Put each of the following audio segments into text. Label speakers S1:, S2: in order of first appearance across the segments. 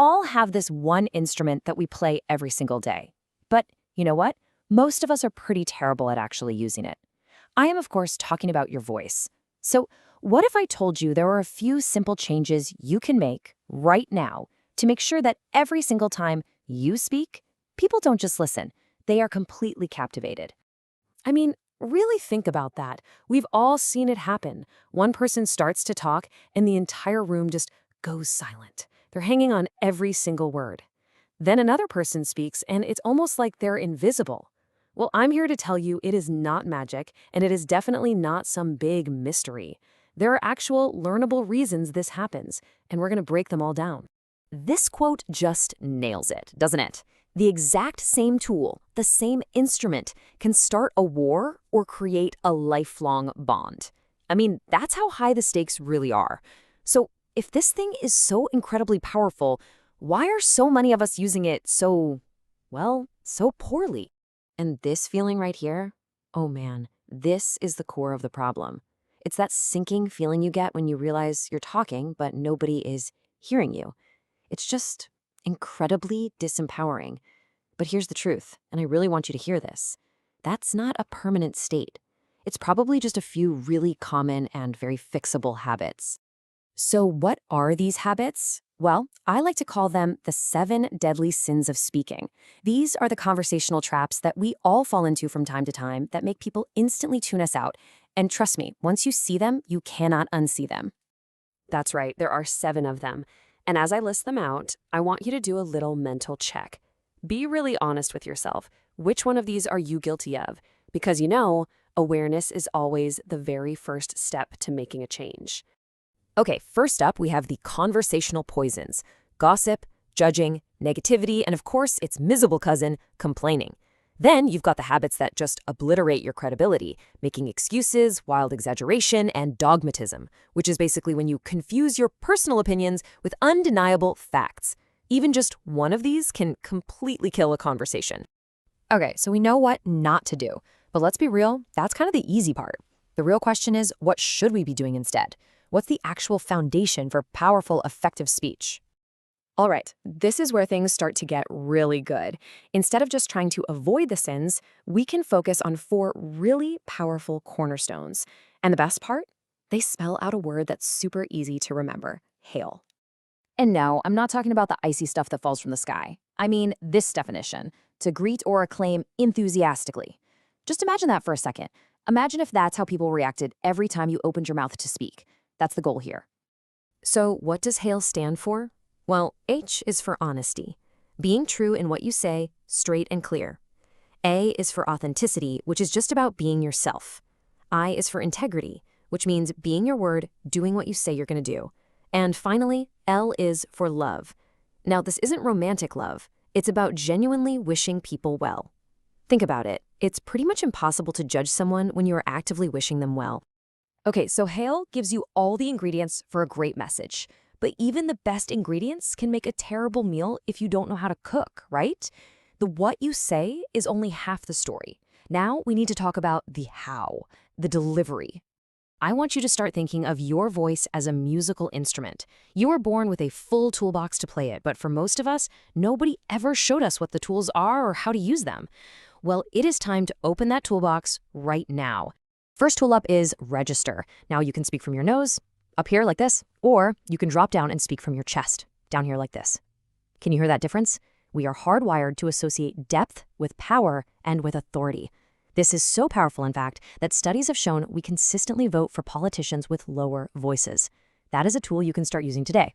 S1: all have this one instrument that we play every single day. But you know what? Most of us are pretty terrible at actually using it. I am, of course, talking about your voice. So, what if I told you there are a few simple changes you can make right now to make sure that every single time you speak, people don't just listen, they are completely captivated?
S2: I mean, really think about that. We've all seen it happen. One person starts to talk, and the entire room just goes silent. They're hanging on every single word. Then another person speaks, and it's almost like they're invisible. Well, I'm here to tell you it is not magic, and it is definitely not some big mystery. There are actual learnable reasons this happens, and we're going to break them all down.
S1: This quote just nails it, doesn't it? The exact same tool, the same instrument, can start a war or create a lifelong bond. I mean, that's how high the stakes really are. So, if this thing is so incredibly powerful, why are so many of us using it so, well, so poorly? And this feeling right here, oh man, this is the core of the problem. It's that sinking feeling you get when you realize you're talking, but nobody is hearing you. It's just incredibly disempowering. But here's the truth, and I really want you to hear this. That's not a permanent state. It's probably just a few really common and very fixable habits. So what are these habits? Well, I like to call them the 7 deadly sins of speaking. These are the conversational traps that we all fall into from time to time that make people instantly tune us out. And trust me, once you see them, you cannot unsee them.
S2: That's right, there are 7 of them. And as I list them out, I want you to do a little mental check. Be really honest with yourself. Which one of these are you guilty of? Because awareness is always the very first step to making a change.
S1: Okay, first up, we have the conversational poisons: gossip, judging, negativity, and of course, its miserable cousin, complaining. Then you've got the habits that just obliterate your credibility: making excuses, wild exaggeration, and dogmatism, which is basically when you confuse your personal opinions with undeniable facts. Even just one of these can completely kill a conversation. Okay, so we know what not to do, but let's be real, that's kind of the easy part. The real question is, what should we be doing instead? What's the actual foundation for powerful, effective speech? All right, this is where things start to get really good. Instead of just trying to avoid the sins, we can focus on 4 really powerful cornerstones. And the best part? They spell out a word that's super easy to remember: hail. And no, I'm not talking about the icy stuff that falls from the sky. I mean this definition: to greet or acclaim enthusiastically. Just imagine that for a second. Imagine if that's how people reacted every time you opened your mouth to speak. That's the goal here.
S2: So what does HAIL stand for? Well, H is for honesty, being true in what you say, straight and clear. A is for authenticity, which is just about being yourself. I is for integrity, which means being your word, doing what you say you're going to do. And finally, L is for love. Now, this isn't romantic love. It's about genuinely wishing people well. Think about it. It's pretty much impossible to judge someone when you are actively wishing them well. Okay, so HAIL gives you all the ingredients for a great message. But even the best ingredients can make a terrible meal if you don't know how to cook, right? The what you say is only half the story. Now we need to talk about the how, the delivery. I want you to start thinking of your voice as a musical instrument. You were born with a full toolbox to play it, but for most of us, nobody ever showed us what the tools are or how to use them. Well, it is time to open that toolbox right now. First tool up is register. Now you can speak from your nose, up here like this, or you can drop down and speak from your chest, down here like this. Can you hear that difference? We are hardwired to associate depth with power and with authority. This is so powerful, in fact, that studies have shown we consistently vote for politicians with lower voices. That is a tool you can start using today.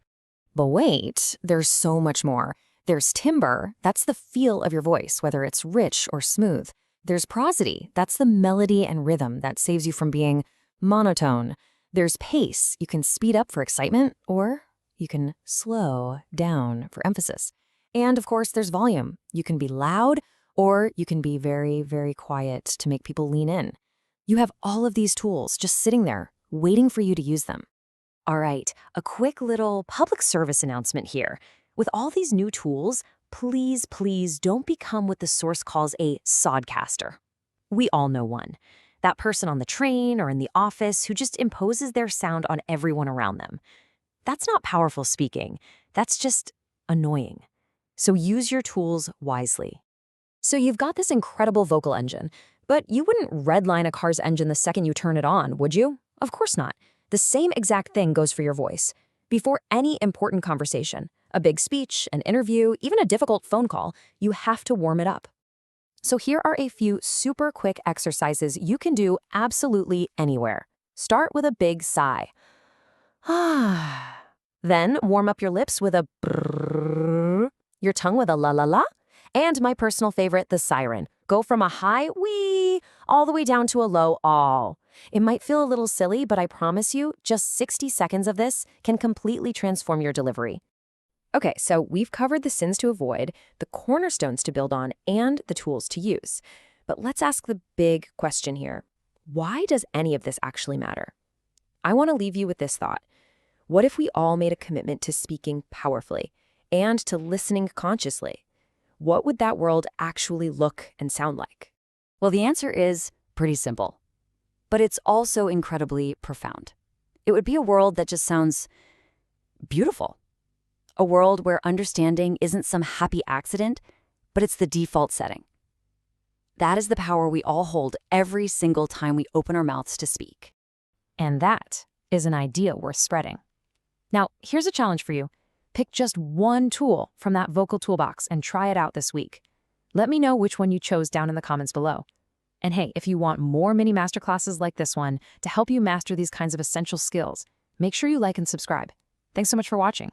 S2: But wait, there's so much more. There's timbre, that's the feel of your voice, whether it's rich or smooth. There's prosody, that's the melody and rhythm that saves you from being monotone. There's pace, you can speed up for excitement, or you can slow down for emphasis. And of course, there's volume. You can be loud, or you can be very, very quiet to make people lean in. You have all of these tools just sitting there, waiting for you to use them. All right, a quick little public service announcement here. With all these new tools, please, please don't become what the source calls a sodcaster. We all know one. That person on the train or in the office who just imposes their sound on everyone around them. That's not powerful speaking. That's just
S1: annoying. So use your tools wisely.
S2: So you've got this incredible vocal engine, but you wouldn't redline a car's engine the second you turn it on, would you? Of course not. The same exact thing goes for your voice. Before any important conversation, a big speech, an interview, even a difficult phone call, you have to warm it up. So here are a few super quick exercises you can do absolutely anywhere. Start with a big sigh. Then warm up your lips with a brrrr, your tongue with a la la la, and my personal favorite, the siren. Go from a high wee all the way down to a low all. It might feel a little silly, but I promise you, just 60 seconds of this can completely transform your delivery. Okay, so we've covered the sins to avoid, the cornerstones to build on, and the tools to use. But let's ask the big question here. Why does any of this actually matter? I want to leave you with this thought. What if we all made a commitment to speaking powerfully and to listening consciously? What would that world actually look and sound like?
S3: Well, the answer is pretty simple, but it's also incredibly profound. It would be a world that just sounds beautiful. A world where understanding isn't some happy accident, but it's the default setting. That is the power we all hold every single time we open our mouths to speak.
S2: And that is an idea worth spreading. Now, here's a challenge for you. Pick just one tool from that vocal toolbox and try it out this week. Let me know which one you chose down in the comments below. And hey, if you want more mini masterclasses like this one to help you master these kinds of essential skills, make sure you like and subscribe. Thanks so much for watching.